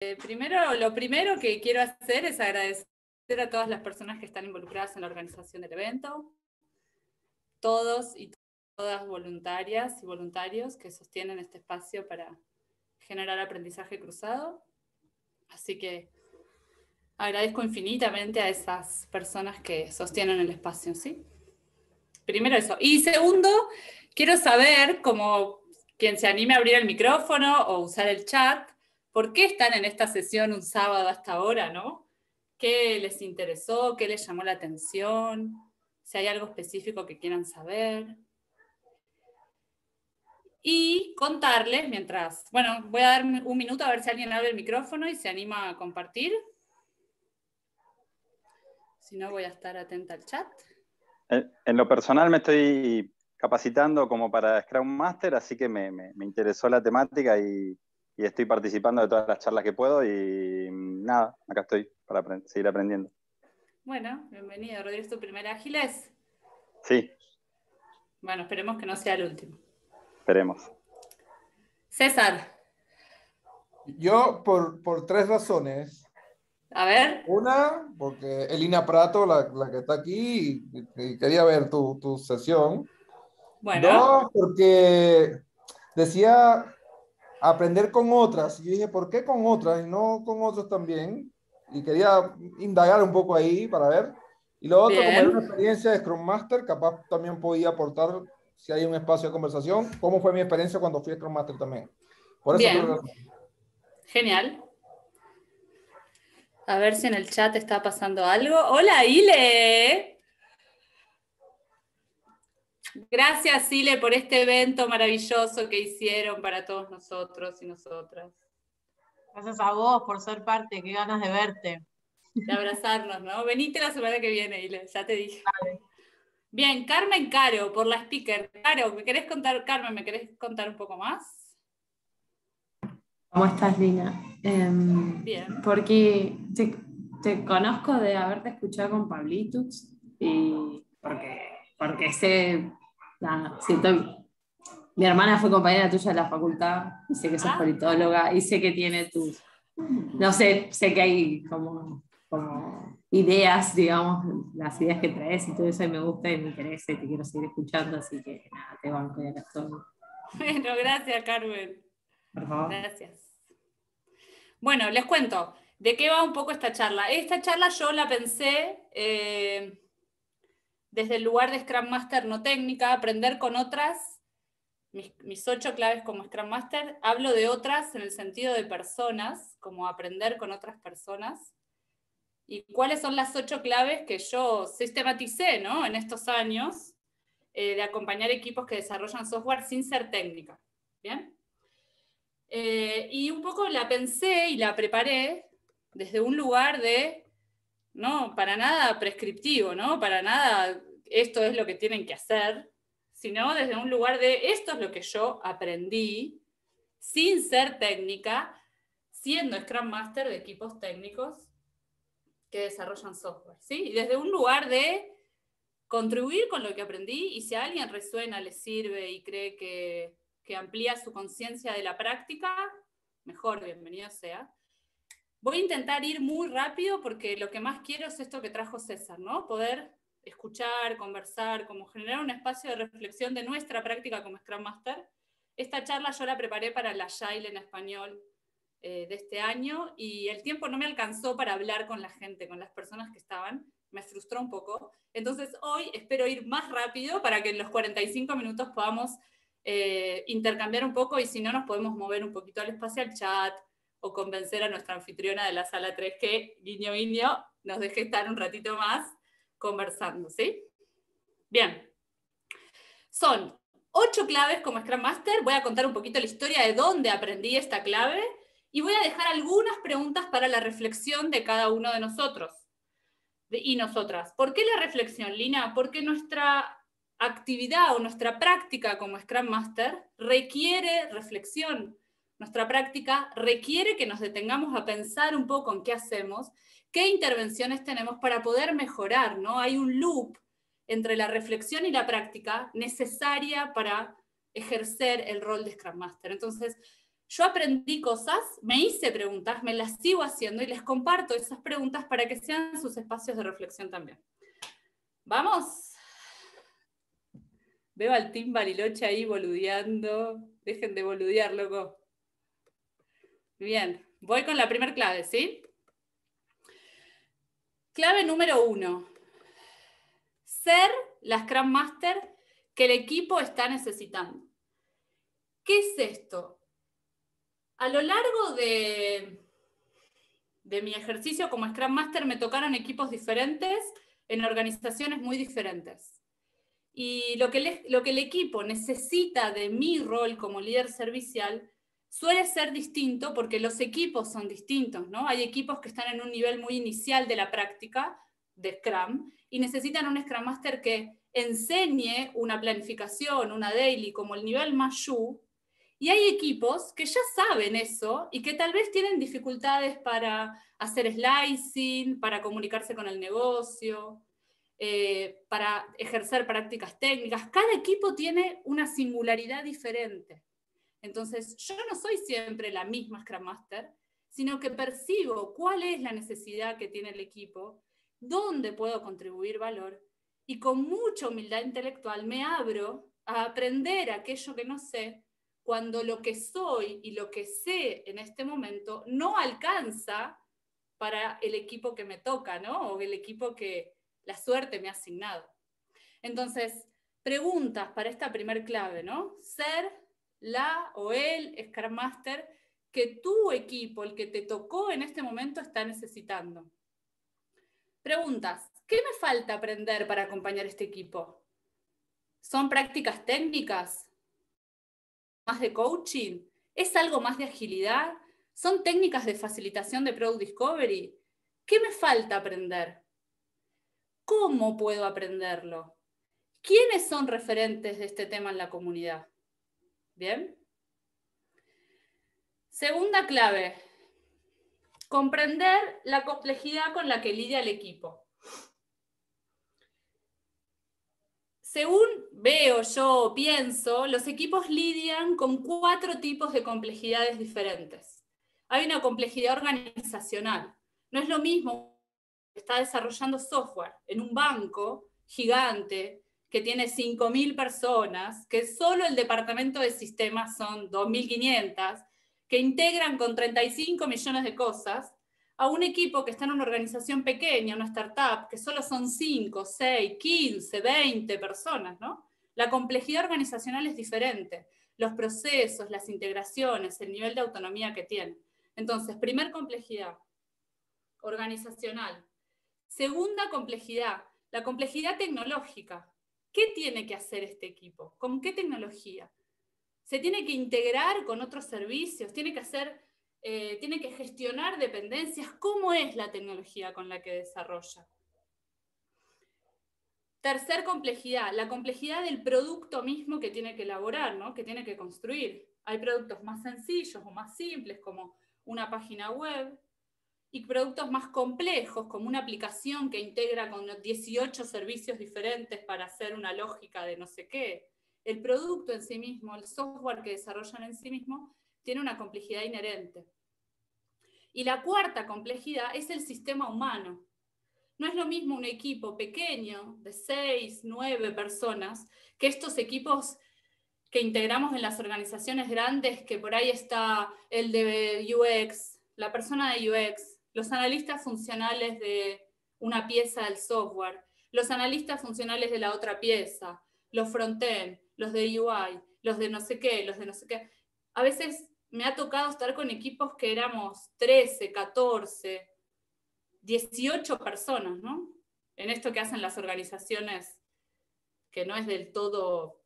Lo primero que quiero hacer es agradecer a todas las personas que están involucradas en la organización del evento, todos y todas voluntarias y voluntarios que sostienen este espacio para generar aprendizaje cruzado. Así que agradezco infinitamente a esas personas que sostienen el espacio, ¿sí? Primero eso. Y segundo, quiero saber, como quien se anime a abrir el micrófono o usar el chat, ¿por qué están en esta sesión un sábado hasta ahora, no? ¿Qué les interesó? ¿Qué les llamó la atención? Si hay algo específico que quieran saber. Y contarles mientras... Bueno, voy a dar un minuto a ver si alguien abre el micrófono y se anima a compartir. Si no, voy a estar atenta al chat. En lo personal me estoy capacitando como para Scrum Master, así que me interesó la temática y estoy participando de todas las charlas que puedo y nada, acá estoy para seguir aprendiendo. Bueno, bienvenido. Rodrigo, ¿es tu primera Ágiles? Sí. Bueno, esperemos que no sea el último. Esperemos. César. Yo por 3 razones. A ver. Una, porque Elina Prato, la que está aquí, y quería ver tu sesión. Bueno. 2, porque decía aprender con otras. Y yo dije, ¿por qué con otras y no con otros también? Y quería indagar un poco ahí para ver. Y lo otro, como era una experiencia de Scrum Master, capaz también podía aportar, si hay un espacio de conversación, cómo fue mi experiencia cuando fui Scrum Master también. Por eso. Bien. Genial. A ver si en el chat está pasando algo. ¡Hola, Ile! Gracias, Ile, por este evento maravilloso que hicieron para todos nosotros y nosotras. Gracias a vos por ser parte, qué ganas de verte. De abrazarnos, ¿no? Venite la semana que viene, Ile, ya te dije. Vale. Bien, Carmen Caro, por la speaker. Caro, Carmen, ¿me querés contar un poco más? ¿Cómo estás, Lina? Bien. Porque te conozco de haberte escuchado con Pablitux y porque sé, nada, mi hermana fue compañera tuya de la facultad y sé que sos politóloga y sé que tiene tus, no sé que hay como ideas, digamos, las ideas que traes y todo eso, y me gusta y me interesa y te quiero seguir escuchando, así que nada, te banco y acá estoy. Bueno, gracias, Carmen. Por favor. Gracias. Bueno, les cuento de qué va un poco esta charla. Esta charla yo la pensé desde el lugar de Scrum Master no técnica, aprender con otras, mis 8 claves como Scrum Master. Hablo de otras en el sentido de personas, como aprender con otras personas. ¿Y cuáles son las 8 claves que yo sistematicé, ¿no?, en estos años de acompañar equipos que desarrollan software sin ser técnica? ¿Bien? Y un poco la pensé y la preparé desde un lugar de, no para nada prescriptivo, ¿no? Para nada esto es lo que tienen que hacer, sino desde un lugar de esto es lo que yo aprendí sin ser técnica, siendo Scrum Master de equipos técnicos que desarrollan software, ¿sí? Y desde un lugar de contribuir con lo que aprendí, y si a alguien resuena, le sirve y cree que amplía su conciencia de la práctica, mejor, bienvenido sea. Voy a intentar ir muy rápido porque lo que más quiero es esto que trajo César, ¿no? Poder escuchar, conversar, como generar un espacio de reflexión de nuestra práctica como Scrum Master. Esta charla yo la preparé para la Agile en español de este año y el tiempo no me alcanzó para hablar con la gente, con las personas que estaban. Me frustró un poco. Entonces hoy espero ir más rápido para que en los 45 minutos podamos intercambiar un poco y si no nos podemos mover un poquito al espacio al chat o convencer a nuestra anfitriona de la sala 3 que, guiño, guiño, nos deje estar un ratito más conversando, ¿sí? Bien. Son 8 claves como Scrum Master. Voy a contar un poquito la historia de dónde aprendí esta clave y voy a dejar algunas preguntas para la reflexión de cada uno de nosotros y nosotras. ¿Por qué la reflexión, Lina? Porque nuestra actividad o nuestra práctica como Scrum Master requiere reflexión. Nuestra práctica requiere que nos detengamos a pensar un poco en qué hacemos, qué intervenciones tenemos para poder mejorar, ¿no? Hay un loop entre la reflexión y la práctica necesaria para ejercer el rol de Scrum Master. Entonces, yo aprendí cosas, me hice preguntas, me las sigo haciendo y les comparto esas preguntas para que sean sus espacios de reflexión también. ¿Vamos? Veo al Team Bariloche ahí boludeando. Dejen de boludear, loco. Bien, voy con la primera clave, ¿sí? Clave número 1. Ser la Scrum Master que el equipo está necesitando. ¿Qué es esto? A lo largo de mi ejercicio como Scrum Master me tocaron equipos diferentes en organizaciones muy diferentes. Y lo que el equipo necesita de mi rol como líder servicial suele ser distinto porque los equipos son distintos, ¿no? Hay equipos que están en un nivel muy inicial de la práctica de Scrum y necesitan un Scrum Master que enseñe una planificación, una daily, como el nivel más yu. Y hay equipos que ya saben eso y que tal vez tienen dificultades para hacer slicing, para comunicarse con el negocio, para ejercer prácticas técnicas. Cada equipo tiene una singularidad diferente. Entonces, yo no soy siempre la misma Scrum Master, sino que percibo cuál es la necesidad que tiene el equipo, dónde puedo contribuir valor, y con mucha humildad intelectual me abro a aprender aquello que no sé, cuando lo que soy y lo que sé en este momento no alcanza para el equipo que me toca, ¿no? O el equipo que la suerte me ha asignado. Entonces, preguntas para esta primer clave, ¿no? Ser la o el Scrum Master que tu equipo, el que te tocó en este momento, está necesitando. Preguntas. ¿Qué me falta aprender para acompañar este equipo? ¿Son prácticas técnicas? ¿Más de coaching? ¿Es algo más de agilidad? ¿Son técnicas de facilitación de Product Discovery? ¿Qué me falta aprender? ¿Cómo puedo aprenderlo? ¿Quiénes son referentes de este tema en la comunidad? ¿Bien? Segunda clave. Comprender la complejidad con la que lidia el equipo. Según veo, yo pienso, los equipos lidian con 4 tipos de complejidades diferentes. Hay una complejidad organizacional. No es lo mismo que está desarrollando software en un banco gigante que tiene 5.000 personas, que solo el departamento de sistemas son 2.500, que integran con 35 millones de cosas, a un equipo que está en una organización pequeña, una startup, que solo son 5, 6, 15, 20 personas, ¿no? La complejidad organizacional es diferente. Los procesos, las integraciones, el nivel de autonomía que tienen. Entonces, primer complejidad, organizacional. Segunda complejidad, la complejidad tecnológica. ¿Qué tiene que hacer este equipo? ¿Con qué tecnología? ¿Se tiene que integrar con otros servicios? ¿Tiene que gestionar dependencias? ¿Cómo es la tecnología con la que desarrolla? Tercer complejidad, la complejidad del producto mismo que tiene que elaborar, ¿no? Que tiene que construir. Hay productos más sencillos o más simples, como una página web, y productos más complejos, como una aplicación que integra con 18 servicios diferentes para hacer una lógica de no sé qué. El producto en sí mismo, el software que desarrollan en sí mismo, tiene una complejidad inherente. Y la cuarta complejidad es el sistema humano. No es lo mismo un equipo pequeño de 6, 9 personas que estos equipos que integramos en las organizaciones grandes, que por ahí está el de UX, la persona de UX, los analistas funcionales de una pieza del software, los analistas funcionales de la otra pieza, los front-end, los de UI, los de no sé qué, los de no sé qué. A veces me ha tocado estar con equipos que éramos 13, 14, 18 personas, ¿no? En esto que hacen las organizaciones, que no es del todo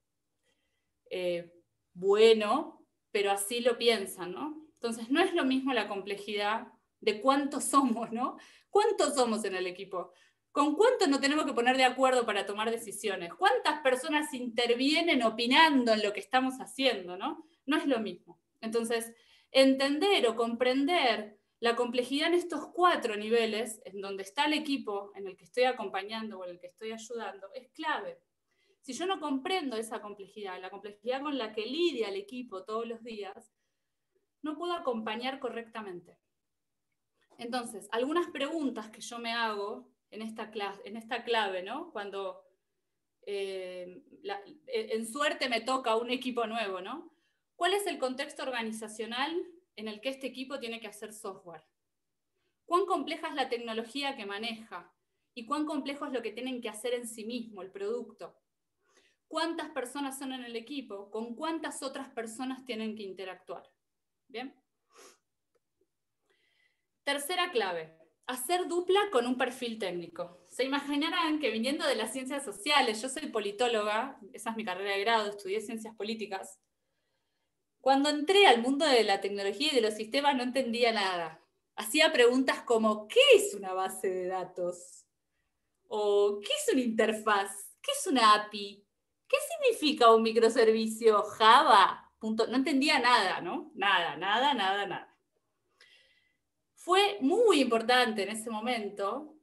bueno, pero así lo piensan, ¿no? Entonces, no es lo mismo la complejidad de cuántos somos, ¿no? ¿Cuántos somos en el equipo? ¿Con cuántos nos tenemos que poner de acuerdo para tomar decisiones? ¿Cuántas personas intervienen opinando en lo que estamos haciendo, ¿no? No es lo mismo. Entonces, entender o comprender la complejidad en estos 4 niveles, en donde está el equipo en el que estoy acompañando o en el que estoy ayudando, es clave. Si yo no comprendo esa complejidad, la complejidad con la que lidia el equipo todos los días, no puedo acompañar correctamente. Entonces, algunas preguntas que yo me hago en esta clave, ¿no? Cuando en suerte me toca un equipo nuevo, ¿no? ¿Cuál es el contexto organizacional en el que este equipo tiene que hacer software? ¿Cuán compleja es la tecnología que maneja? ¿Y cuán complejo es lo que tienen que hacer en sí mismo, el producto? ¿Cuántas personas son en el equipo? ¿Con cuántas otras personas tienen que interactuar? ¿Bien? Tercera clave, hacer dupla con un perfil técnico. Se imaginarán que viniendo de las ciencias sociales, yo soy politóloga, esa es mi carrera de grado, estudié ciencias políticas. Cuando entré al mundo de la tecnología y de los sistemas no entendía nada. Hacía preguntas como, ¿qué es una base de datos? ¿O qué es una interfaz? ¿Qué es una API? ¿Qué significa un microservicio? Java. No entendía nada, ¿no? Nada. Fue muy importante en ese momento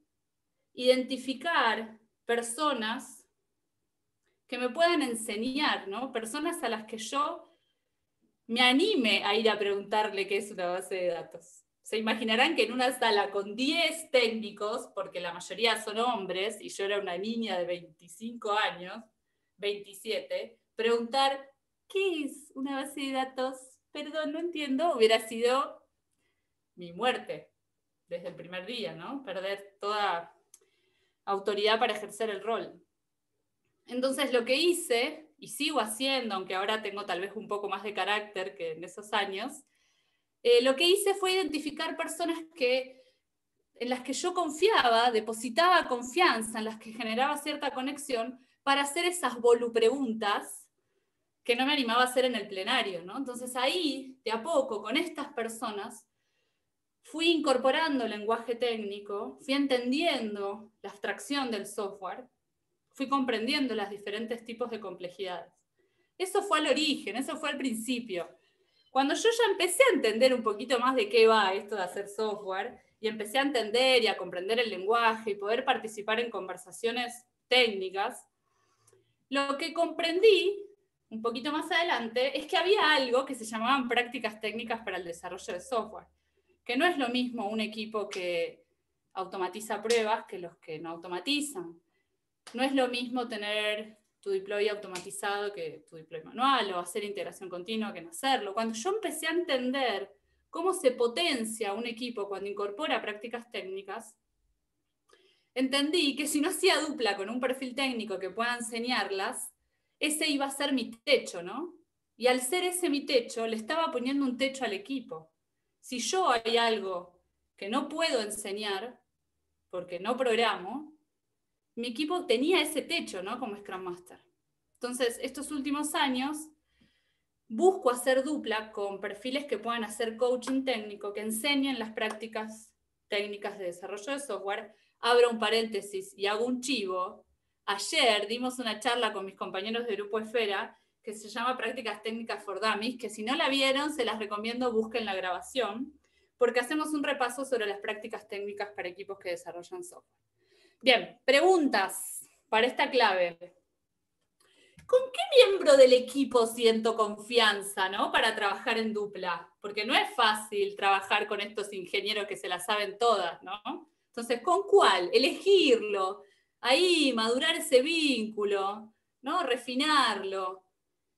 identificar personas que me puedan enseñar, ¿no? Personas a las que yo me anime a ir a preguntarle qué es una base de datos. Se imaginarán que en una sala con 10 técnicos, porque la mayoría son hombres, y yo era una niña de 25 años, 27, preguntar, ¿qué es una base de datos? Perdón, no entiendo, hubiera sido mi muerte desde el primer día, ¿no? Perder toda autoridad para ejercer el rol. Entonces lo que hice, y sigo haciendo, aunque ahora tengo tal vez un poco más de carácter que en esos años, lo que hice fue identificar personas en las que yo confiaba, depositaba confianza, en las que generaba cierta conexión, para hacer esas volupreguntas que no me animaba a hacer en el plenario, ¿no? Entonces ahí, de a poco, con estas personas, fui incorporando lenguaje técnico, fui entendiendo la abstracción del software, fui comprendiendo los diferentes tipos de complejidades. Eso fue al origen, eso fue al principio. Cuando yo ya empecé a entender un poquito más de qué va esto de hacer software, y empecé a entender y a comprender el lenguaje y poder participar en conversaciones técnicas, lo que comprendí un poquito más adelante es que había algo que se llamaban prácticas técnicas para el desarrollo de software, que no es lo mismo un equipo que automatiza pruebas que los que no automatizan. No es lo mismo tener tu deploy automatizado que tu deploy manual, o hacer integración continua que no hacerlo. Cuando yo empecé a entender cómo se potencia un equipo cuando incorpora prácticas técnicas, entendí que si no hacía dupla con un perfil técnico que pueda enseñarlas, ese iba a ser mi techo, ¿no? Y al ser ese mi techo, le estaba poniendo un techo al equipo. Si yo hay algo que no puedo enseñar, porque no programo, mi equipo tenía ese techo, ¿no? Como Scrum Master. Entonces, estos últimos años, busco hacer dupla con perfiles que puedan hacer coaching técnico, que enseñen las prácticas técnicas de desarrollo de software. Abro un paréntesis y hago un chivo. Ayer dimos una charla con mis compañeros de Grupo Esfera que se llama Prácticas Técnicas for Dummies, que si no la vieron, se las recomiendo, busquen la grabación, porque hacemos un repaso sobre las prácticas técnicas para equipos que desarrollan software. Bien, preguntas para esta clave. ¿Con qué miembro del equipo siento confianza, ¿no? Para trabajar en dupla? Porque no es fácil trabajar con estos ingenieros que se la saben todas, ¿no? Entonces, ¿con cuál? Elegirlo, ahí madurar ese vínculo, ¿no? Refinarlo,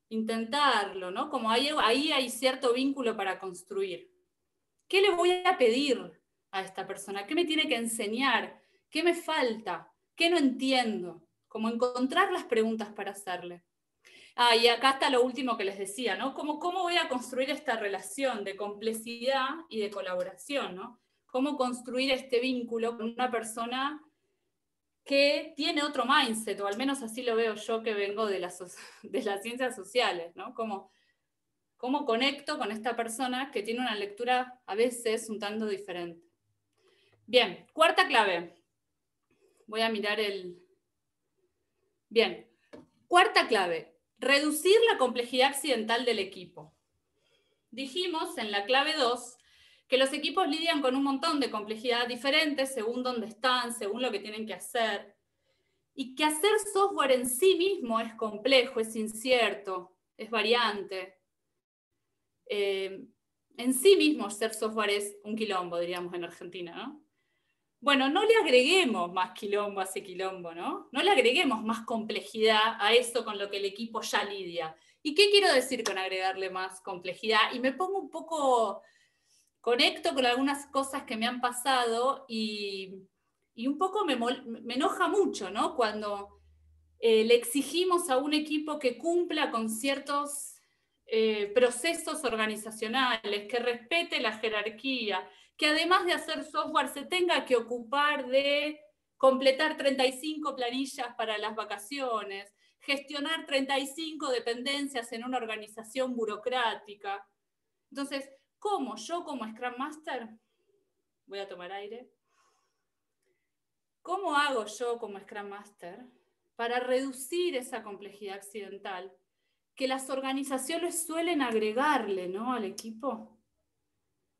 intentarlo, ¿no? Como ahí hay cierto vínculo para construir. ¿Qué le voy a pedir a esta persona? ¿Qué me tiene que enseñar? ¿Qué me falta? ¿Qué no entiendo? Como encontrar las preguntas para hacerle. Y acá está lo último que les decía, ¿no? ¿Cómo voy a construir esta relación de complejidad y de colaboración, ¿no? ¿Cómo construir este vínculo con una persona que tiene otro mindset, o al menos así lo veo yo que vengo de las ciencias sociales, ¿no? ¿Cómo conecto con esta persona que tiene una lectura a veces un tanto diferente? Bien, cuarta clave. Voy a mirar Bien, cuarta clave. Reducir la complejidad accidental del equipo. Dijimos en la clave 2 que los equipos lidian con un montón de complejidad diferentes según dónde están, según lo que tienen que hacer. Y que hacer software en sí mismo es complejo, es incierto, es variante. en sí mismo ser software es un quilombo, diríamos en Argentina, ¿no? Bueno, no le agreguemos más quilombo a ese quilombo, ¿no? No le agreguemos más complejidad a eso con lo que el equipo ya lidia. ¿Y qué quiero decir con agregarle más complejidad? Y me pongo un poco, conecto con algunas cosas que me han pasado y un poco me enoja mucho, ¿no? Cuando le exigimos a un equipo que cumpla con ciertos procesos organizacionales, que respete la jerarquía, que además de hacer software se tenga que ocupar de completar 35 planillas para las vacaciones, gestionar 35 dependencias en una organización burocrática. Entonces, ¿cómo yo como Scrum Master, voy a tomar aire, cómo hago yo como Scrum Master para reducir esa complejidad accidental que las organizaciones suelen agregarle, ¿no?, al equipo?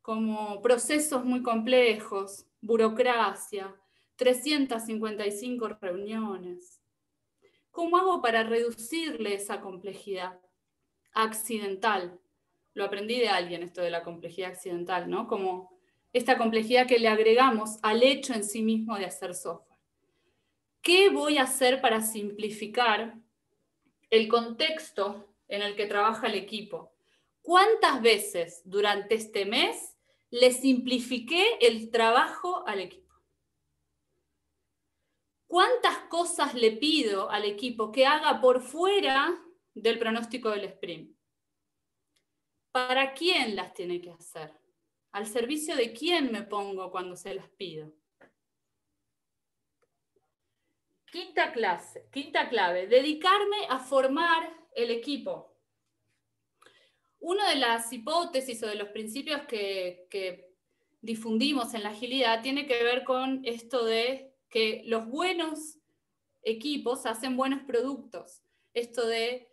Como procesos muy complejos, burocracia, 355 reuniones. ¿Cómo hago para reducirle esa complejidad accidental? Lo aprendí de alguien, esto de la complejidad accidental, ¿no? Como esta complejidad que le agregamos al hecho en sí mismo de hacer software. ¿Qué voy a hacer para simplificar el contexto en el que trabaja el equipo? ¿Cuántas veces durante este mes le simplifiqué el trabajo al equipo? ¿Cuántas cosas le pido al equipo que haga por fuera del pronóstico del sprint? ¿Para quién las tiene que hacer? ¿Al servicio de quién me pongo cuando se las pido? Quinta clave, dedicarme a formar el equipo. Una de las hipótesis o de los principios que difundimos en la agilidad tiene que ver con esto de que los buenos equipos hacen buenos productos. Esto de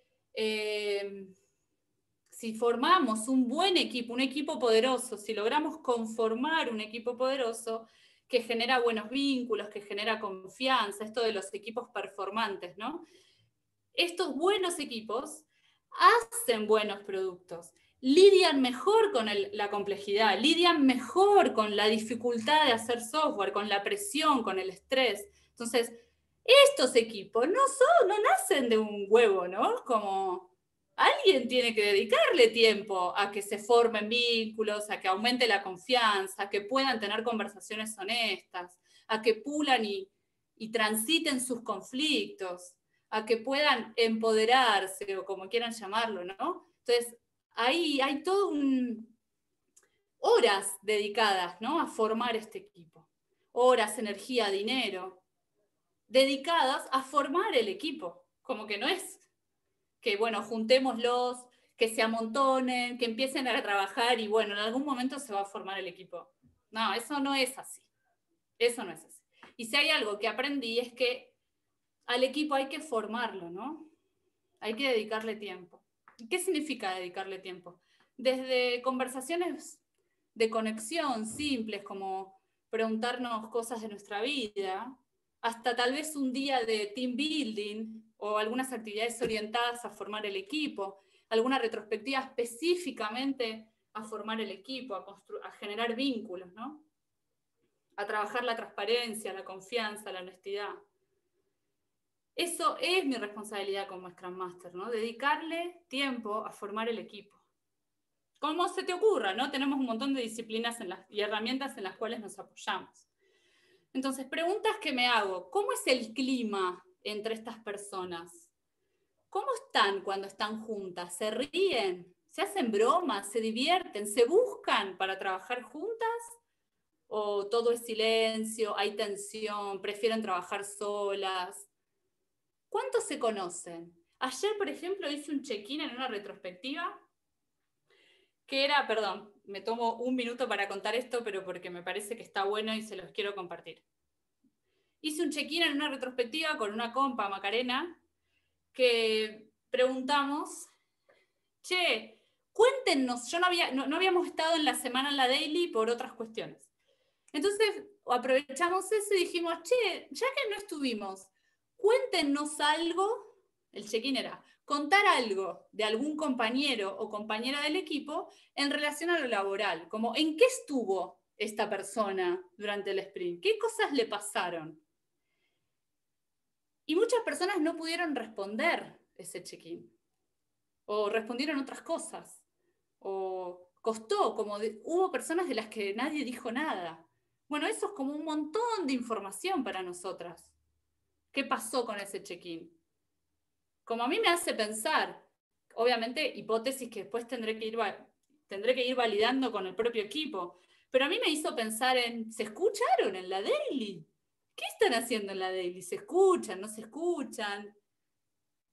si formamos un buen equipo, un equipo poderoso, si logramos conformar un equipo poderoso que genera buenos vínculos, que genera confianza, esto de los equipos performantes, ¿no? Estos buenos equipos hacen buenos productos, lidian mejor con la complejidad, lidian mejor con la dificultad de hacer software, con la presión, con el estrés. Entonces, estos equipos no nacen de un huevo, ¿no? Como alguien tiene que dedicarle tiempo a que se formen vínculos, a que aumente la confianza, a que puedan tener conversaciones honestas, a que pulan y transiten sus conflictos, a que puedan empoderarse o como quieran llamarlo, ¿no? Entonces, ahí hay todo horas dedicadas, ¿no?, a formar este equipo. Horas, energía, dinero, dedicadas a formar el equipo. Como que no es que, bueno, juntémoslos, que se amontonen, que empiecen a trabajar y, bueno, en algún momento se va a formar el equipo. No, eso no es así. Eso no es así. Y si hay algo que aprendí es que al equipo hay que formarlo, ¿no? Hay que dedicarle tiempo. ¿Qué significa dedicarle tiempo? Desde conversaciones de conexión simples, como preguntarnos cosas de nuestra vida, hasta tal vez un día de team building o algunas actividades orientadas a formar el equipo, alguna retrospectiva específicamente a formar el equipo, a generar vínculos, ¿no? A trabajar la transparencia, la confianza, la honestidad. Eso es mi responsabilidad como Scrum Master, ¿no? Dedicarle tiempo a formar el equipo. Como se te ocurra, ¿no? Tenemos un montón de disciplinas y herramientas en las cuales nos apoyamos. Entonces, preguntas que me hago. ¿Cómo es el clima entre estas personas? ¿Cómo están cuando están juntas? ¿Se ríen? ¿Se hacen bromas? ¿Se divierten? ¿Se buscan para trabajar juntas? ¿O todo es silencio? ¿Hay tensión? ¿Prefieren trabajar solas? ¿Cuántos se conocen? Ayer, por ejemplo, hice un check-in en una retrospectiva que era, perdón, me tomo un minuto para contar esto, pero porque me parece que está bueno y se los quiero compartir. Hice un check-in en una retrospectiva con una compa, Macarena, que preguntamos, che, cuéntenos, no habíamos estado en la semana en la daily por otras cuestiones. Entonces aprovechamos eso y dijimos, che, ya que no estuvimos, cuéntenos algo, el check-in era, contar algo de algún compañero o compañera del equipo en relación a lo laboral, como en qué estuvo esta persona durante el sprint, qué cosas le pasaron. Y muchas personas no pudieron responder ese check-in, o respondieron otras cosas, o costó, hubo personas de las que nadie dijo nada. Bueno, eso es como un montón de información para nosotras. ¿Qué pasó con ese check-in? Como a mí me hace pensar, obviamente hipótesis que después tendré que ir validando con el propio equipo, pero a mí me hizo pensar en, ¿se escucharon en la daily? ¿Qué están haciendo en la daily? ¿Se escuchan? ¿No se escuchan?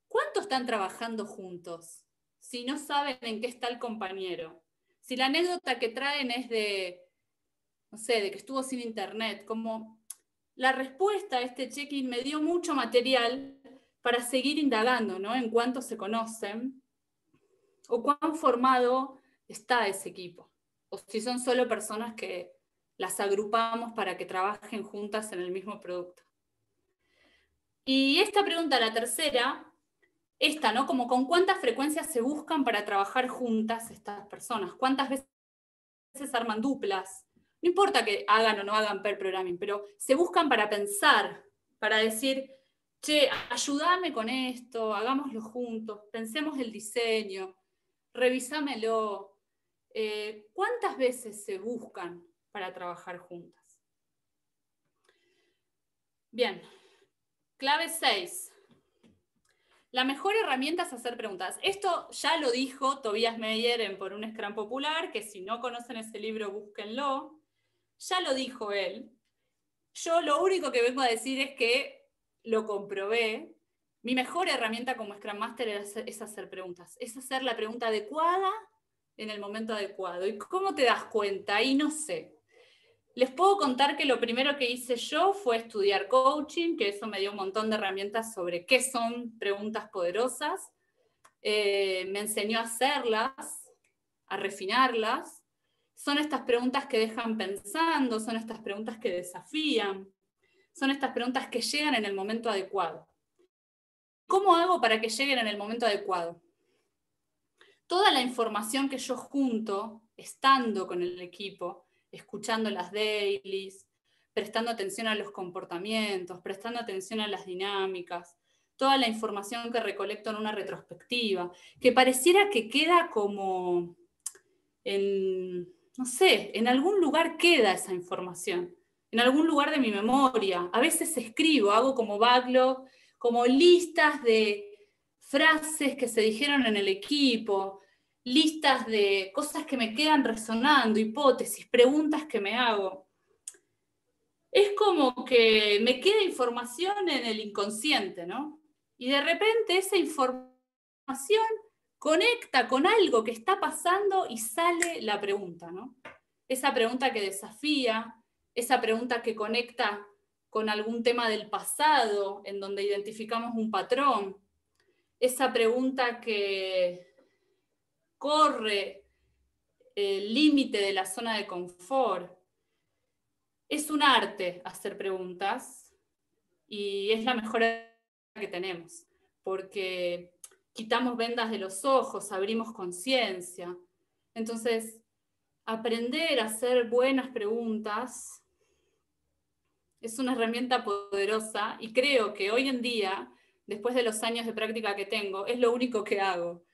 ¿Cuánto están trabajando juntos? Si no saben en qué está el compañero. Si la anécdota que traen es de, no sé, de que estuvo sin internet, como la respuesta a este check-in me dio mucho material para seguir indagando, ¿no? En cuánto se conocen o cuán formado está ese equipo. O si son solo personas que las agrupamos para que trabajen juntas en el mismo producto. Y esta pregunta, la tercera, esta, ¿no? Como con cuántas frecuencias se buscan para trabajar juntas estas personas, cuántas veces arman duplas. No importa que hagan o no hagan pair programming, pero se buscan para pensar, para decir, che, ayúdame con esto, hagámoslo juntos, pensemos el diseño, revisámelo. ¿Cuántas veces se buscan para trabajar juntas? Bien, clave 6. La mejor herramienta es hacer preguntas. Esto ya lo dijo Tobias Meyer en Por un Scrum Popular, que si no conocen ese libro, búsquenlo. Ya lo dijo él. Yo lo único que vengo a decir es que lo comprobé. Mi mejor herramienta como Scrum Master es hacer preguntas. Es hacer la pregunta adecuada en el momento adecuado. ¿Y cómo te das cuenta? Y no sé. Les puedo contar que lo primero que hice yo fue estudiar coaching, que eso me dio un montón de herramientas sobre qué son preguntas poderosas. Me enseñó a hacerlas, a refinarlas. Son estas preguntas que dejan pensando, son estas preguntas que desafían, son estas preguntas que llegan en el momento adecuado. ¿Cómo hago para que lleguen en el momento adecuado? Toda la información que yo junto, estando con el equipo, escuchando las dailies, prestando atención a los comportamientos, prestando atención a las dinámicas, toda la información que recolecto en una retrospectiva, que pareciera que queda como no sé, en algún lugar queda esa información, en algún lugar de mi memoria. A veces escribo, hago como backlog, como listas de frases que se dijeron en el equipo, listas de cosas que me quedan resonando, hipótesis, preguntas que me hago. Es como que me queda información en el inconsciente, ¿no? Y de repente esa información conecta con algo que está pasando y sale la pregunta, ¿no? Esa pregunta que desafía, esa pregunta que conecta con algún tema del pasado, en donde identificamos un patrón, esa pregunta que corre el límite de la zona de confort. Es un arte hacer preguntas y es la mejor que tenemos, porque quitamos vendas de los ojos, abrimos conciencia. Entonces, aprender a hacer buenas preguntas es una herramienta poderosa y creo que hoy en día, después de los años de práctica que tengo, es lo único que hago.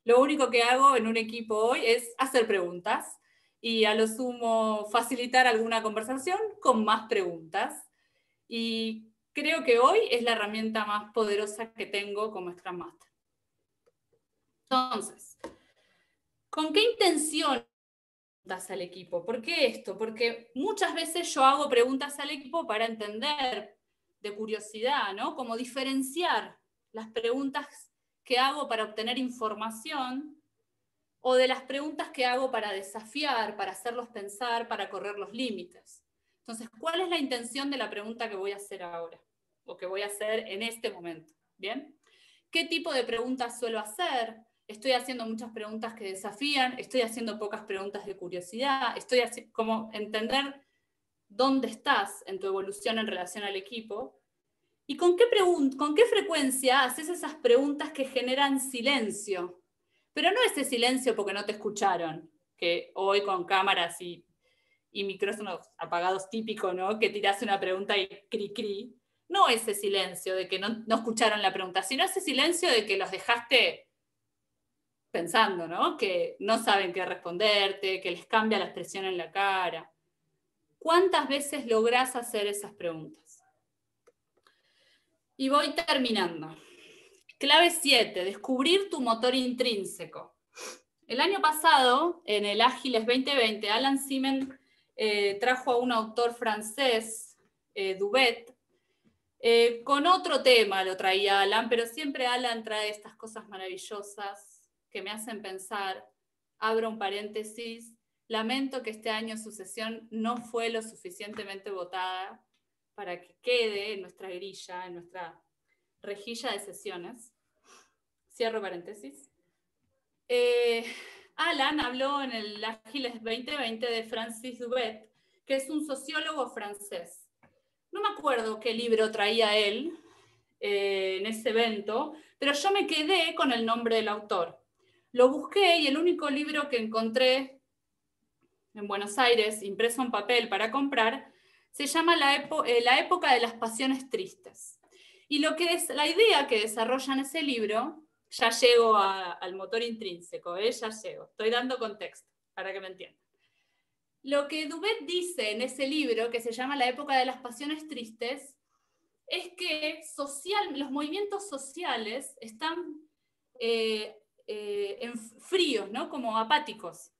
Lo único que hago en un equipo hoy es hacer preguntas y a lo sumo facilitar alguna conversación con más preguntas. Y creo que hoy es la herramienta más poderosa que tengo como Scrum Master. Entonces, ¿con qué intención preguntas al equipo? ¿Por qué esto? Porque muchas veces yo hago preguntas al equipo para entender, de curiosidad, ¿no? Como diferenciar las preguntas que hago para obtener información o de las preguntas que hago para desafiar, para hacerlos pensar, para correr los límites. Entonces, ¿cuál es la intención de la pregunta que voy a hacer ahora? O que voy a hacer en este momento, ¿bien? ¿Qué tipo de preguntas suelo hacer? Estoy haciendo muchas preguntas que desafían, estoy haciendo pocas preguntas de curiosidad, estoy como entender dónde estás en tu evolución en relación al equipo. ¿Y con qué frecuencia haces esas preguntas que generan silencio? Pero no ese silencio porque no te escucharon, que hoy con cámaras y micrófonos apagados típico, ¿no? Que tirás una pregunta y cri cri. No ese silencio de que no escucharon la pregunta, sino ese silencio de que los dejaste pensando, ¿no? Que no saben qué responderte, que les cambia la expresión en la cara. ¿Cuántas veces lográs hacer esas preguntas? Y voy terminando. Clave 7, descubrir tu motor intrínseco. El año pasado, en el Ágiles 2020, Alan Simen trajo a un autor francés, Dubet, con otro tema lo traía Alan, pero siempre Alan trae estas cosas maravillosas que me hacen pensar. Abro un paréntesis. Lamento que este año su sesión no fue lo suficientemente votada para que quede en nuestra grilla, en nuestra rejilla de sesiones. Cierro paréntesis. Alan habló en el Ágiles 2020 de Francis Dubet, que es un sociólogo francés. No me acuerdo qué libro traía él en ese evento, pero yo me quedé con el nombre del autor. Lo busqué y el único libro que encontré en Buenos Aires, impreso en papel para comprar, se llama La época de las pasiones tristes. Y la idea que desarrolla en ese libro, ya llego al motor intrínseco, ya llego, estoy dando contexto para que me entiendan. Lo que Dubet dice en ese libro, que se llama La época de las pasiones tristes, es que los movimientos sociales están fríos, ¿no? Como apáticos.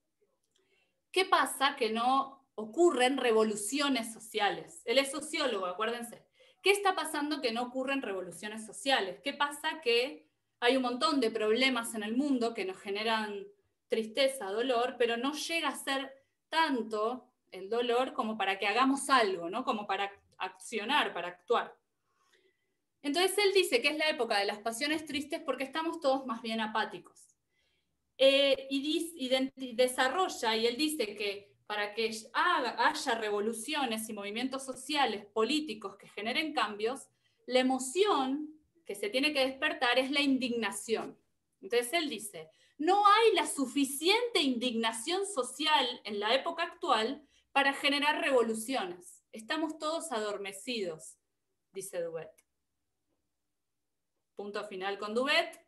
¿Qué pasa? Que no ocurren revoluciones sociales. Él es sociólogo, acuérdense. ¿Qué está pasando que no ocurren revoluciones sociales? ¿Qué pasa? Que hay un montón de problemas en el mundo que nos generan tristeza, dolor, pero no llega a ser tanto el dolor como para que hagamos algo, ¿no? Como para accionar, para actuar. Entonces él dice que es la época de las pasiones tristes porque estamos todos más bien apáticos. Y desarrolla, y él dice que para que haya revoluciones y movimientos sociales, políticos que generen cambios, la emoción que se tiene que despertar es la indignación. Entonces él dice, no hay la suficiente indignación social en la época actual para generar revoluciones. Estamos todos adormecidos, dice Dubet. Punto final con Dubet.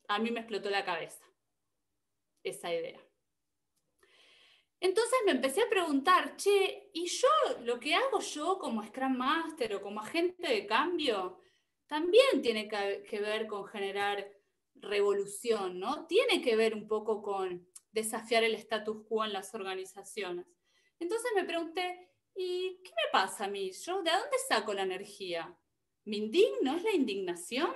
A mí me explotó la cabeza esa idea. Entonces me empecé a preguntar, ¿y yo, lo que hago yo como Scrum Master o como agente de cambio, también tiene que ver con generar revolución, ¿no? Tiene que ver un poco con desafiar el status quo en las organizaciones. Entonces me pregunté, ¿y qué me pasa a mí? ¿Yo de dónde saco la energía? ¿Me indigno? ¿Es la indignación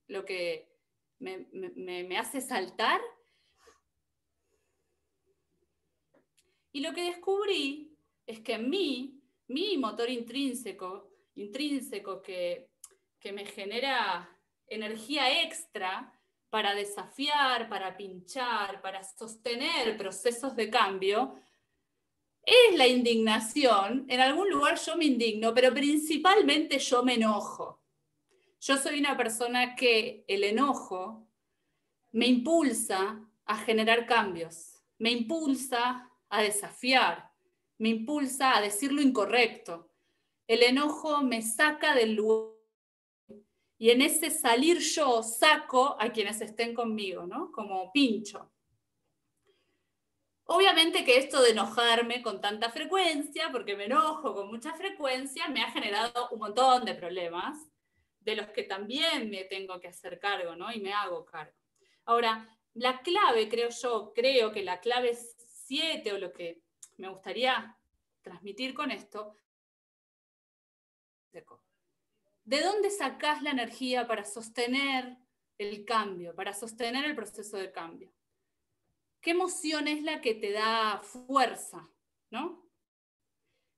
lo que me hace saltar? Y lo que descubrí es que mi motor intrínseco que me genera energía extra para desafiar, para pinchar, para sostener procesos de cambio, es la indignación. En algún lugar yo me indigno, pero principalmente yo me enojo. Yo soy una persona que el enojo me impulsa a generar cambios, me impulsa a desafiar, me impulsa a decir lo incorrecto. El enojo me saca del lugar y en ese salir yo saco a quienes estén conmigo, ¿no? Como pincho. Obviamente que esto de enojarme con tanta frecuencia, porque me enojo con mucha frecuencia, me ha generado un montón de problemas, de los que también me tengo que hacer cargo, ¿no? Y me hago cargo. Ahora, la clave, creo que la clave 7, o lo que me gustaría transmitir con esto, ¿de dónde sacás la energía para sostener el cambio, para sostener el proceso de cambio? ¿Qué emoción es la que te da fuerza, ¿no?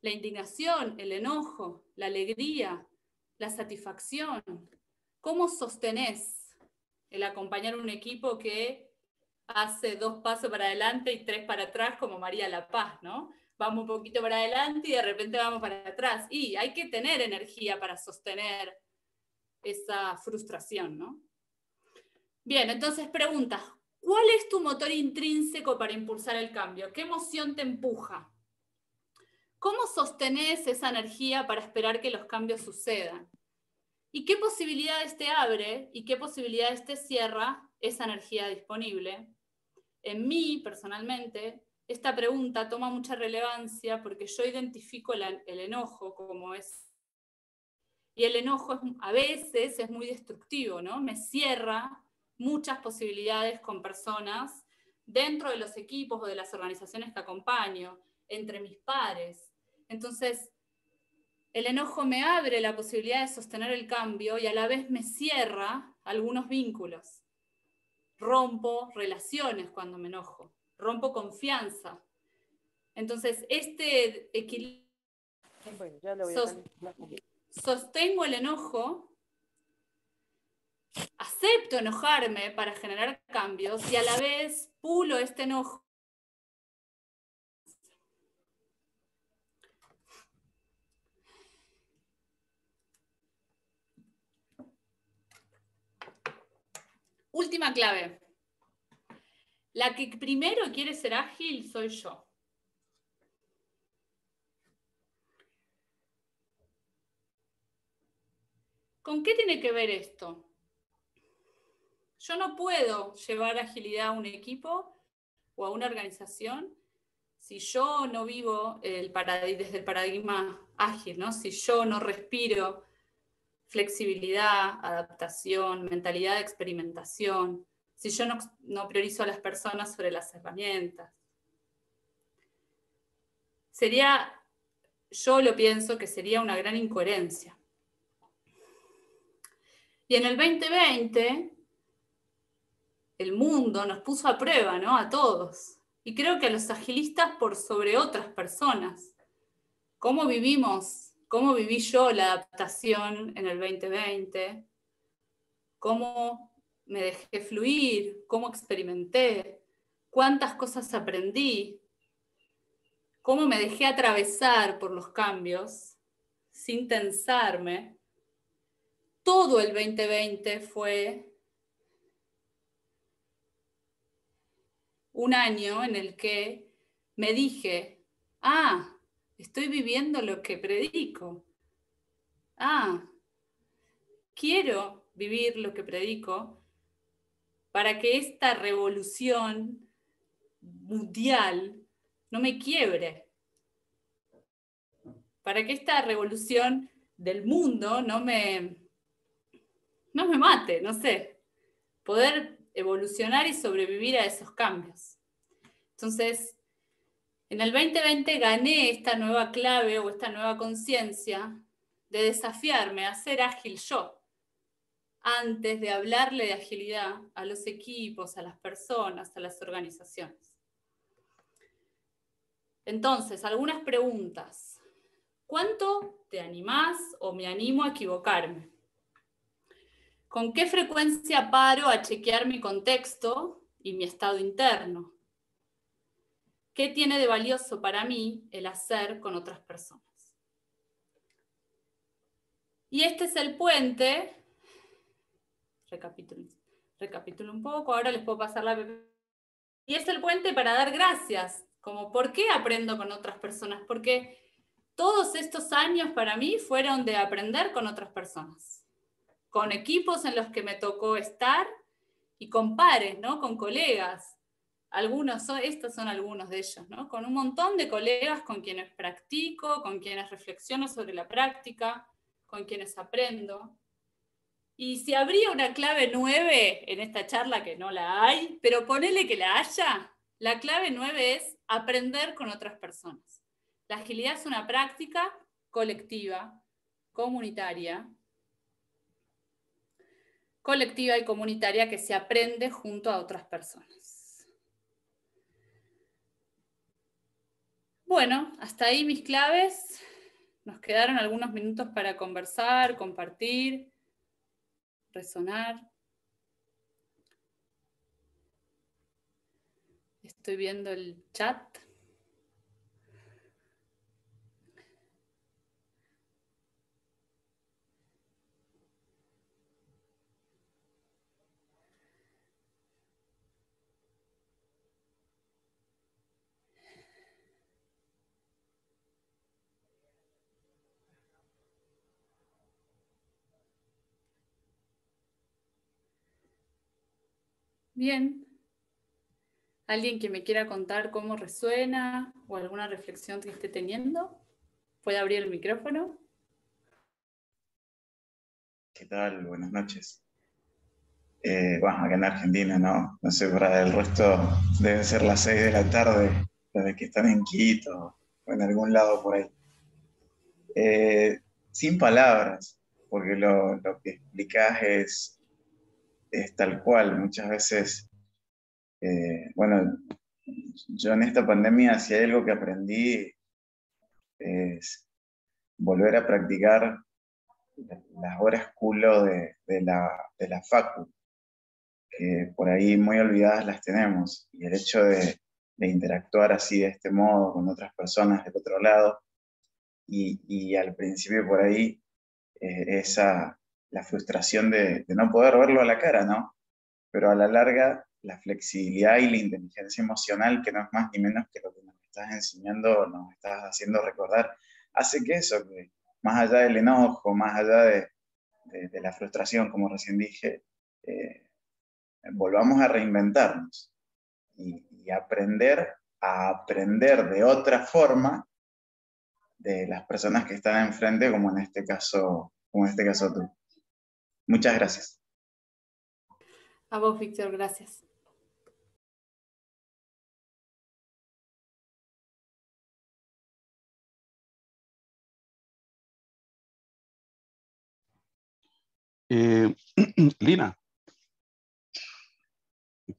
La indignación, el enojo, la alegría, la satisfacción. ¿Cómo sostenés el acompañar a un equipo que hace 2 pasos para adelante y 3 para atrás, como María La Paz, ¿no? Vamos un poquito para adelante y de repente vamos para atrás. Y hay que tener energía para sostener esa frustración, ¿no? Bien, entonces pregunta, ¿cuál es tu motor intrínseco para impulsar el cambio? ¿Qué emoción te empuja? ¿Cómo sostenés esa energía para esperar que los cambios sucedan? ¿Y qué posibilidades te abre y qué posibilidades te cierra esa energía disponible? En mí, personalmente, esta pregunta toma mucha relevancia porque yo identifico el enojo como es. Y el enojo a veces es muy destructivo, ¿no? Me cierra muchas posibilidades con personas dentro de los equipos o de las organizaciones que acompaño, entre mis pares. Entonces, el enojo me abre la posibilidad de sostener el cambio y a la vez me cierra algunos vínculos. Rompo relaciones cuando me enojo, rompo confianza. Entonces, este equilibrio, Bueno, ya lo voy sostengo el enojo, acepto enojarme para generar cambios y a la vez pulo este enojo. Última clave. La que primero quiere ser ágil soy yo. ¿Con qué tiene que ver esto? Yo no puedo llevar agilidad a un equipo o a una organización si yo no vivo desde el paradigma ágil, ¿no? Si yo no respiro flexibilidad, adaptación, mentalidad de experimentación, si yo no priorizo a las personas sobre las herramientas. Yo lo pienso que sería una gran incoherencia. Y en el 2020, el mundo nos puso a prueba, ¿no? A todos. Y creo que a los agilistas por sobre otras personas. ¿Cómo viví yo la adaptación en el 2020? ¿Cómo me dejé fluir? ¿Cómo experimenté? ¿Cuántas cosas aprendí? ¿Cómo me dejé atravesar por los cambios sin tensarme? Todo el 2020 fue un año en el que me dije, estoy viviendo lo que predico. Quiero vivir lo que predico para que esta revolución mundial no me quiebre. Para que esta revolución del mundo no me mate, no sé. Poder evolucionar y sobrevivir a esos cambios. Entonces, en el 2020 gané esta nueva clave o esta nueva conciencia de desafiarme a ser ágil yo, antes de hablarle de agilidad a los equipos, a las personas, a las organizaciones. Entonces, algunas preguntas. ¿Cuánto te animás o me animo a equivocarme? ¿Con qué frecuencia paro a chequear mi contexto y mi estado interno? ¿Qué tiene de valioso para mí el hacer con otras personas? Y este es el puente. Recapitulo un poco, ahora les puedo pasar la... Y es el puente para dar gracias, como ¿por qué aprendo con otras personas? Porque todos estos años para mí fueron de aprender con otras personas, con equipos en los que me tocó estar y con pares, ¿no? Con colegas. Estos son algunos de ellos, ¿no? Con un montón de colegas con quienes practico, con quienes reflexiono sobre la práctica, con quienes aprendo. Y si habría una clave 9 en esta charla, que no la hay, pero ponele que la haya, la clave 9 es aprender con otras personas. La agilidad es una práctica colectiva, comunitaria y comunitaria que se aprende junto a otras personas. Bueno, hasta ahí mis claves. Nos quedaron algunos minutos para conversar, compartir, resonar. Estoy viendo el chat. Bien. ¿Alguien que me quiera contar cómo resuena o alguna reflexión que esté teniendo? ¿Puede abrir el micrófono? ¿Qué tal? Buenas noches. Bueno, acá en Argentina, no sé, para el resto deben ser las 6 de la tarde, desde que están en Quito o en algún lado por ahí. Sin palabras, porque lo que explicás es tal cual. Muchas veces, bueno, yo en esta pandemia, si hay algo que aprendí, es volver a practicar las horas culo de la facu, que por ahí muy olvidadas las tenemos, y el hecho de interactuar así de este modo con otras personas del otro lado, y al principio por ahí la frustración de no poder verlo a la cara, ¿no? Pero a la larga la flexibilidad y la inteligencia emocional, que no es más ni menos que lo que nos estás enseñando, nos estás haciendo recordar, hace que eso, que más allá del enojo, más allá de la frustración, como recién dije, volvamos a reinventarnos y aprender a aprender de otra forma de las personas que están enfrente, como en este caso tú. Muchas gracias. A vos, Víctor, gracias. Lina,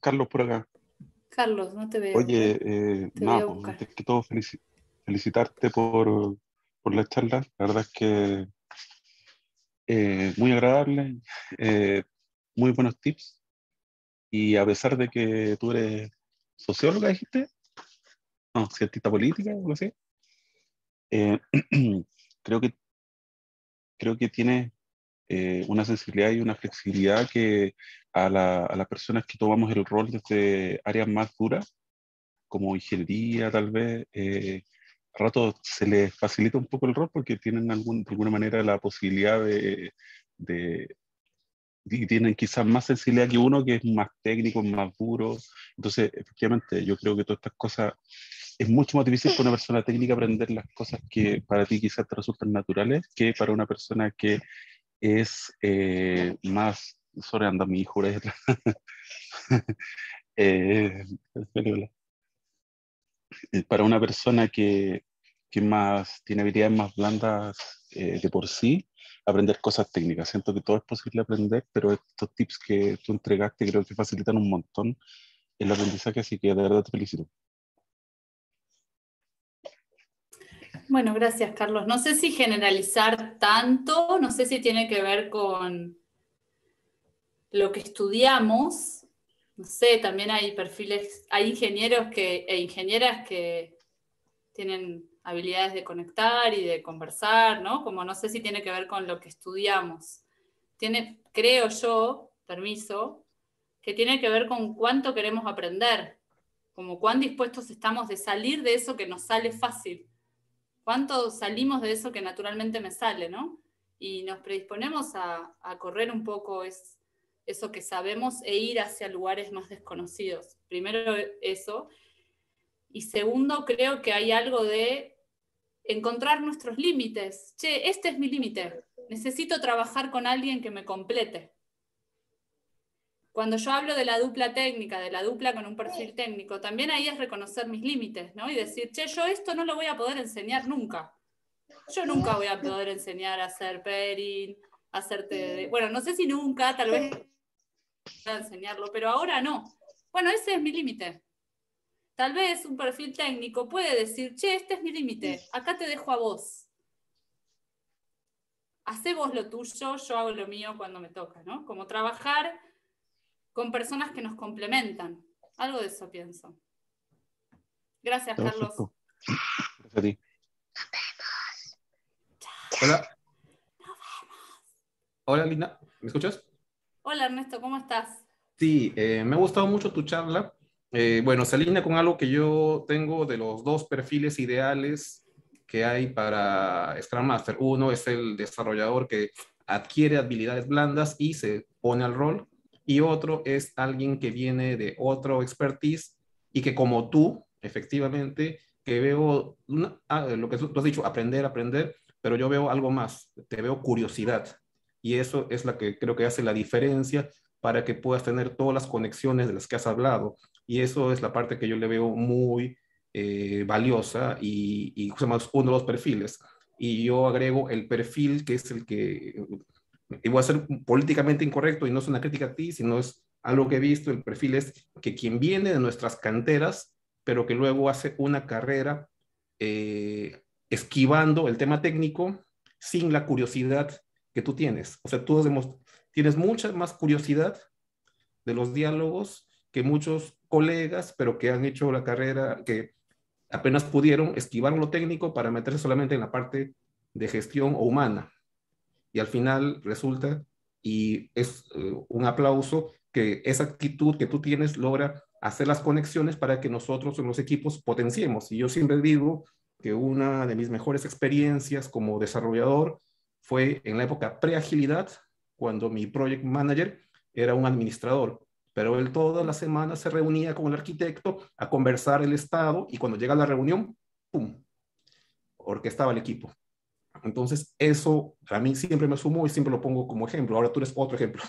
Carlos por acá. Carlos, no te veo. Oye, Te voy a nada, pues, buscar. antes que todo felicitarte por la charla. La verdad es que muy agradable, eh, muy buenos tips. Y a pesar de que tú eres socióloga, dijiste, no, cientista política, algo así, eh, creo que, creo que tienes una sensibilidad y una flexibilidad que a las personas que tomamos el rol desde áreas más duras, como ingeniería tal vez, a rato se les facilita un poco el rol porque tienen de alguna manera la posibilidad de- y tienen quizás más sensibilidad que uno que es más técnico, más duro. Entonces, efectivamente, yo creo que todas estas cosas es mucho más difícil para una persona técnica aprender las cosas que para ti quizás te resultan naturales que para una persona que es más... Sorry, anda mi hijo por ahí atrás. Eh, para una persona que más tiene habilidades más blandas de por sí, aprender cosas técnicas. Siento que todo es posible aprender, pero estos tips que tú entregaste creo que facilitan un montón el aprendizaje, así que de verdad te felicito. Bueno, gracias, Carlos. No sé si generalizar tanto, no sé si tiene que ver con lo que estudiamos. No sé, también hay perfiles, hay ingenieros e ingenieras que tienen habilidades de conectar y de conversar, ¿no? Como no sé si tiene que ver con lo que estudiamos. Creo yo, permiso, que tiene que ver con cuánto queremos aprender, como cuán dispuestos estamos de salir de eso que nos sale fácil, cuánto salimos de eso que naturalmente me sale, ¿no? Y nos predisponemos a correr un poco eso que sabemos e ir hacia lugares más desconocidos. Primero eso. Y segundo, creo que hay algo de encontrar nuestros límites. Che, este es mi límite. Necesito trabajar con alguien que me complete. Cuando yo hablo de la dupla técnica, de la dupla con un perfil técnico, también ahí es reconocer mis límites, ¿no? Y decir, che, yo esto no lo voy a poder enseñar nunca. Yo nunca voy a poder enseñar a hacer pairing, a hacerte... Bueno, no sé si nunca, tal vez voy a enseñarlo, pero ahora no. Bueno, ese es mi límite. Tal vez un perfil técnico puede decir, che, este es mi límite, acá te dejo a vos. Hacé vos lo tuyo, yo hago lo mío cuando me toca, ¿no? Como trabajar con personas que nos complementan. Algo de eso pienso. Gracias, Carlos. Perfecto. Gracias a ti. Hola. Hola, Lina. ¿Me escuchas? Hola, Ernesto, ¿cómo estás? Sí, me ha gustado mucho tu charla. Bueno, se alinea con algo que yo tengo de los dos perfiles ideales que hay para Scrum Master. Uno es el desarrollador que adquiere habilidades blandas y se pone al rol. y otro es alguien que viene de otro expertise y que como tú, efectivamente, que veo lo que tú has dicho, aprender, pero yo veo algo más, te veo curiosidad. Y eso es la que creo que hace la diferencia para que puedas tener todas las conexiones de las que has hablado. Y eso es la parte que yo le veo muy valiosa y uno de los perfiles. Y yo agrego el perfil que es el que, y voy a ser políticamente incorrecto y no es una crítica a ti, sino es algo que he visto, el perfil es que quien viene de nuestras canteras, pero que luego hace una carrera esquivando el tema técnico sin la curiosidad que tú tienes. O sea, tú tienes mucha más curiosidad de los diálogos que muchos colegas, pero que han hecho la carrera, que apenas pudieron esquivar lo técnico para meterse solamente en la parte de gestión o humana. Y al final resulta, y es un aplauso, que esa actitud que tú tienes logra hacer las conexiones para que nosotros en los equipos potenciemos. Y yo siempre digo que una de mis mejores experiencias como desarrollador fue en la época pre-agilidad, cuando mi project manager era un administrador, pero él toda la semana se reunía con el arquitecto a conversar el estado y cuando llega la reunión, ¡pum!, orquestaba el equipo. Entonces, eso a mí siempre me sumó y siempre lo pongo como ejemplo. Ahora tú eres otro ejemplo.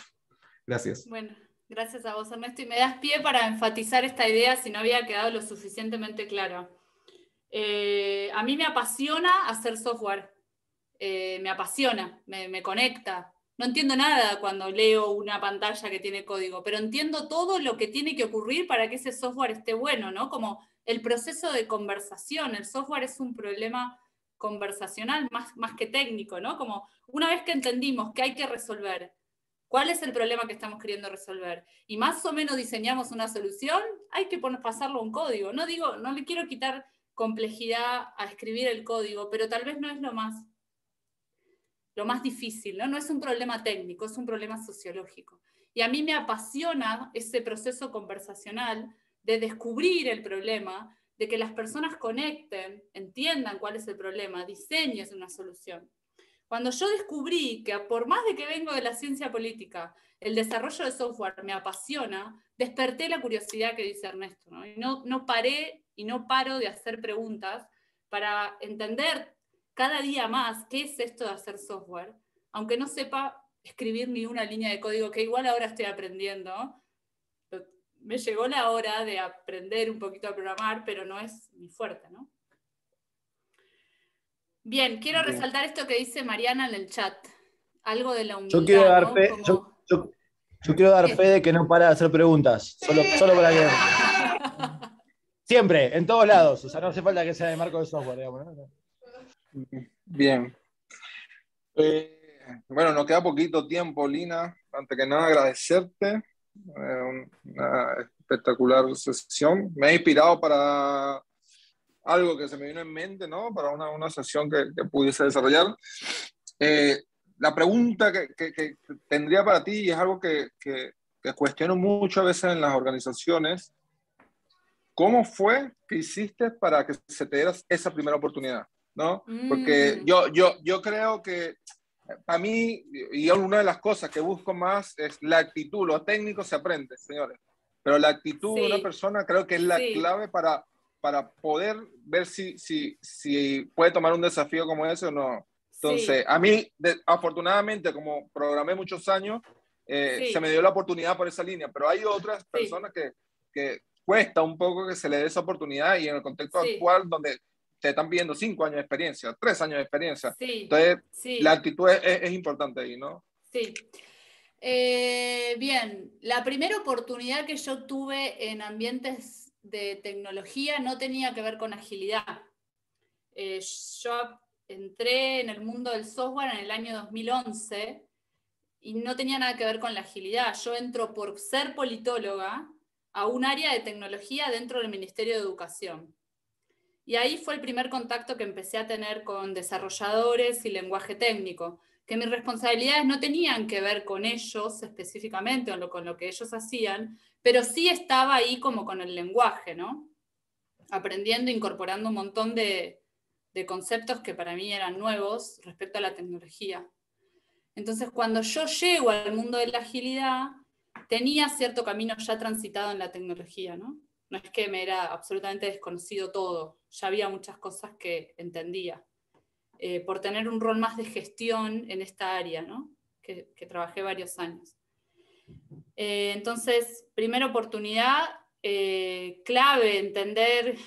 Gracias. Bueno, gracias a vos, Ernesto. Y me das pie para enfatizar esta idea si no había quedado lo suficientemente claro. A mí me apasiona hacer software. Me apasiona, me conecta. No entiendo nada cuando leo una pantalla que tiene código, pero entiendo todo lo que tiene que ocurrir para que ese software esté bueno, ¿no? Como el proceso de conversación. El software es un problema conversacional más que técnico, ¿no? Como una vez que entendimos que hay que resolver, ¿cuál es el problema que estamos queriendo resolver? Y más o menos diseñamos una solución, hay que pasarlo a un código. No le quiero quitar complejidad a escribir el código, pero tal vez no es lo más difícil, ¿no? No es un problema técnico, es un problema sociológico. Y a mí me apasiona ese proceso conversacional de descubrir el problema, de que las personas conecten, entiendan cuál es el problema, diseñen una solución. Cuando yo descubrí que por más de que vengo de la ciencia política, el desarrollo de software me apasiona, desperté la curiosidad que dice Ernesto, ¿no? Y no paré y no paro de hacer preguntas para entender cada día más qué es esto de hacer software, aunque no sepa escribir ni una línea de código, que igual ahora estoy aprendiendo. Me llegó la hora de aprender un poquito a programar, pero no es mi fuerte, ¿no? Bien, quiero resaltar esto que dice Mariana en el chat, algo de la humildad. Yo quiero dar ¿no? fe, Como... yo quiero dar fe de que no para de hacer preguntas, solo para que... Siempre, en todos lados, o sea, no hace falta que sea de marco de software, digamos, ¿no? Bien. Bueno, nos queda poquito tiempo, Lina. Antes que nada, agradecerte. Una espectacular sesión. Me ha inspirado para algo que se me vino en mente, ¿no? Para una sesión que pudiese desarrollar. La pregunta que tendría para ti, y es algo que cuestiono mucho a veces en las organizaciones, ¿cómo fue que hiciste para que se te diera esa primera oportunidad? ¿No? Porque yo creo que para mí, y una de las cosas que busco más es la actitud. Lo técnico se aprende, señores, pero la actitud de una persona creo que es la clave para poder ver si puede tomar un desafío como ese o no. Entonces, a mí, afortunadamente, como programé muchos años, se me dio la oportunidad por esa línea, pero hay otras personas que cuesta un poco que se le dé esa oportunidad, y en el contexto actual donde te están pidiendo 5 años de experiencia, 3 años de experiencia. Entonces, la actitud es importante ahí, ¿no? Sí. Bien, la primera oportunidad que yo tuve en ambientes de tecnología no tenía que ver con agilidad. Yo entré en el mundo del software en el año 2011 y no tenía nada que ver con la agilidad. Yo entro por ser politóloga a un área de tecnología dentro del Ministerio de Educación. Y ahí fue el primer contacto que empecé a tener con desarrolladores y lenguaje técnico, que mis responsabilidades no tenían que ver con ellos específicamente o con lo que ellos hacían, pero sí estaba ahí como con el lenguaje, ¿no? Aprendiendo, incorporando un montón de conceptos que para mí eran nuevos respecto a la tecnología. Entonces, cuando yo llego al mundo de la agilidad, tenía cierto camino ya transitado en la tecnología, ¿no? No es que me era absolutamente desconocido todo, ya había muchas cosas que entendía, por tener un rol más de gestión en esta área, ¿no? Que trabajé varios años. Entonces, primera oportunidad, clave entender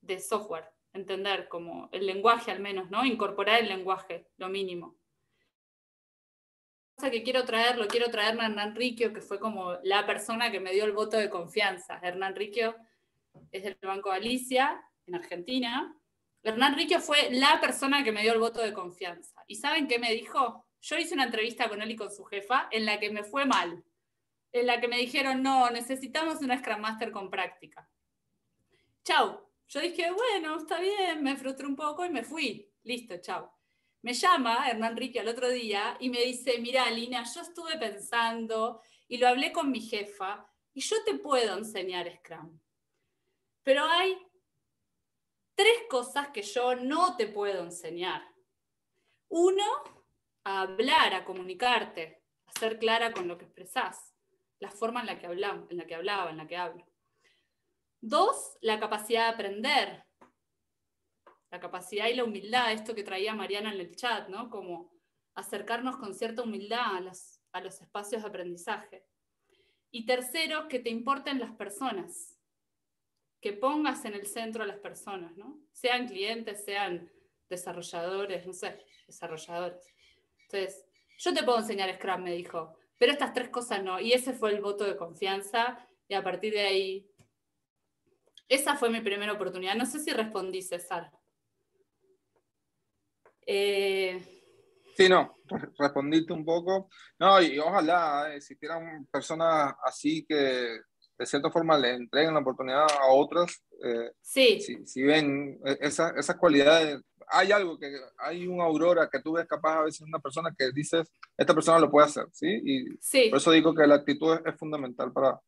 de software, entender como el lenguaje al menos, ¿no? Incorporar el lenguaje, lo mínimo. Que quiero traer a Hernán Riccio, que fue como la persona que me dio el voto de confianza. Hernán Riccio es del Banco Galicia, en Argentina. Hernán Riccio fue la persona que me dio el voto de confianza. ¿Y saben qué me dijo? Yo hice una entrevista con él y con su jefa en la que me fue mal, en la que me dijeron, no, necesitamos una Scrum Master con práctica. Chau. Yo dije, bueno, está bien, me frustré un poco y me fui. Listo, chau. Me llama Hernán Riccio al otro día y me dice, mira, Lina, yo estuve pensando y lo hablé con mi jefa y yo te puedo enseñar Scrum. Pero hay 3 cosas que yo no te puedo enseñar. 1, a hablar, a comunicarte, a ser clara con lo que expresás, la forma en la que hablo. 2, la capacidad de aprender, la capacidad y la humildad, esto que traía Mariana en el chat, ¿no? Como acercarnos con cierta humildad a los espacios de aprendizaje. Y 3, que te importen las personas, que pongas en el centro a las personas, ¿no? Sean clientes, sean desarrolladores, no sé, desarrolladores. Entonces, yo te puedo enseñar Scrum, me dijo, pero estas 3 cosas no. Y ese fue el voto de confianza, y a partir de ahí, esa fue mi primera oportunidad. No sé si respondí, César. Sí, no, respondiste un poco. No, y ojalá existieran personas así que de cierta forma le entreguen la oportunidad a otras. Sí. Si ven esas cualidades, hay una aurora que tú ves capaz a veces en una persona que dices, esta persona lo puede hacer, ¿sí? Y sí. Por eso digo que la actitud es fundamental para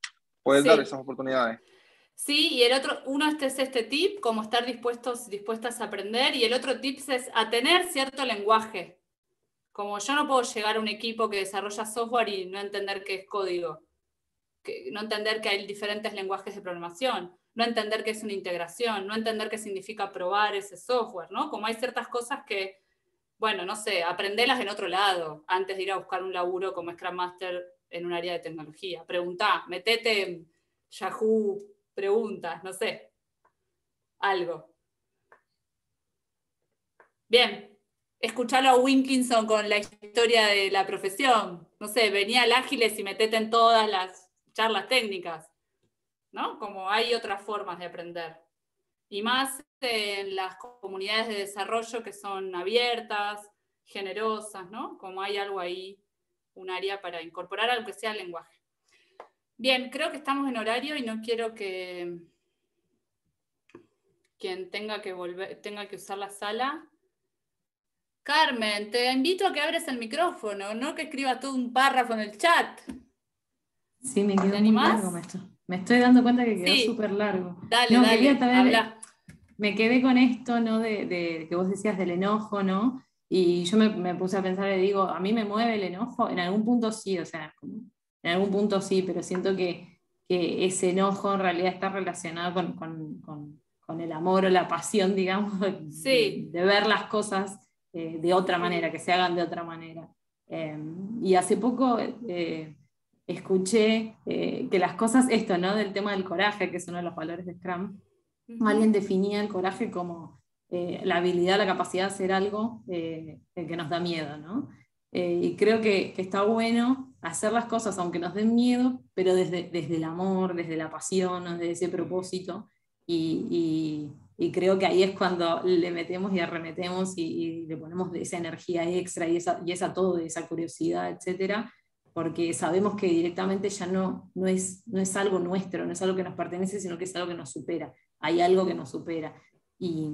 poder dar esas oportunidades. Sí, y el otro, uno es este tip, como estar dispuestas a aprender, y el otro tip es a tener cierto lenguaje. Como yo no puedo llegar a un equipo que desarrolla software y no entender qué es código, no entender que hay diferentes lenguajes de programación, no entender qué es una integración, no entender qué significa probar ese software, ¿no? Como hay ciertas cosas que, bueno, no sé, aprenderlas en otro lado, antes de ir a buscar un laburo como Scrum Master en un área de tecnología. Preguntá, metete en Yahoo preguntas, no sé, algo. Bien, escuchalo a Wilkinson con la historia de la profesión. No sé, venía al Ágiles y metete en todas las charlas técnicas, ¿no? Como hay otras formas de aprender. Y más en las comunidades de desarrollo que son abiertas, generosas, ¿no? Como hay algo ahí, un área para incorporar algo que sea el lenguaje. Bien, creo que estamos en horario y no quiero que quien tenga que usar la sala. Carmen, te invito a que abres el micrófono, no que escribas todo un párrafo en el chat. Sí, me quedó muy largo esto. Me estoy dando cuenta que quedó súper largo. Dale, habla. Me quedé con esto, ¿no? De que vos decías del enojo, ¿no? Y yo me puse a pensar y digo, ¿a mí me mueve el enojo? En algún punto sí, o sea, en algún punto sí, pero siento que ese enojo en realidad está relacionado con el amor o la pasión, digamos, de ver las cosas de otra manera, que se hagan de otra manera. Y hace poco escuché que las cosas, esto, ¿no? Del tema del coraje, que es uno de los valores de Scrum, alguien definía el coraje como la habilidad, la capacidad de hacer algo que nos da miedo, ¿no? Y creo que está bueno hacer las cosas aunque nos den miedo, pero desde el amor, desde la pasión, desde ese propósito, y creo que ahí es cuando le metemos y arremetemos y le ponemos esa energía extra y esa todo, esa curiosidad, etcétera, porque sabemos que directamente ya no es algo nuestro, no es algo que nos pertenece, sino que es algo que nos supera, hay algo que nos supera. Y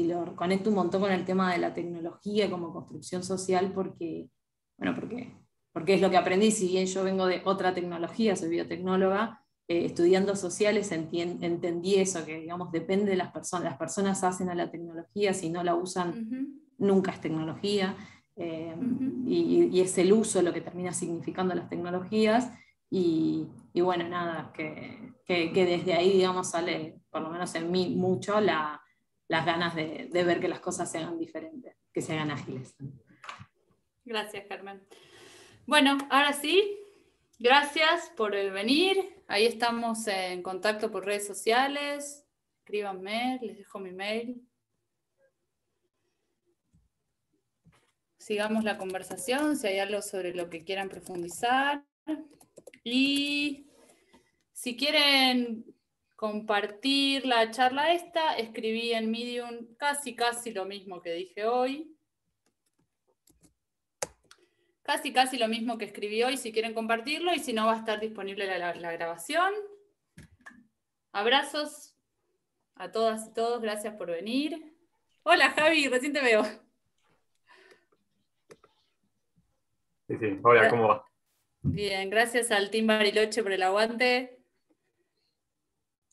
lo conecto un montón con el tema de la tecnología como construcción social porque es lo que aprendí. Si bien yo vengo de otra tecnología, soy biotecnóloga, estudiando sociales entendí eso, que digamos depende de las personas hacen a la tecnología, si no la usan nunca es tecnología, Y es el uso lo que termina significando las tecnologías, y bueno, nada, que desde ahí, digamos, sale, por lo menos en mí, mucho las ganas de ver que las cosas se hagan diferentes, que se hagan ágiles. Gracias, Carmen. Bueno, ahora sí, gracias por venir. Ahí estamos en contacto por redes sociales. Escríbanme, les dejo mi mail. Sigamos la conversación, si hay algo sobre lo que quieran profundizar. Y si quieren compartir la charla esta, escribí en Medium casi lo mismo que dije hoy. Casi lo mismo que escribí hoy, si quieren compartirlo, y si no, va a estar disponible la grabación. Abrazos a todas y todos, gracias por venir. Hola Javi, recién te veo. Sí, hola, ¿cómo va? Bien, gracias al Team Bariloche por el aguante.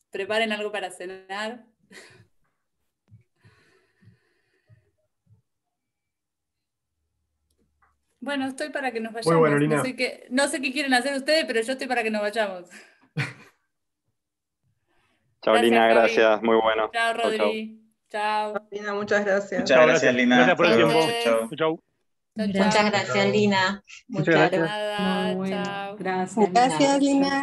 Preparen algo para cenar. Bueno, estoy para que nos vayamos. Muy bueno, Lina. No sé qué quieren hacer ustedes, pero yo estoy para que nos vayamos. Chao, Lina, gracias, muy bueno. Chao, Rodri. Chao. Lina, muchas gracias. Muchas gracias, Lina. Gracias por el tiempo. Chao. Chau. Muchas gracias, Lina. Muy Muchas claro. gracias. Nada, Muy bueno. chao. Gracias. Gracias, Lina.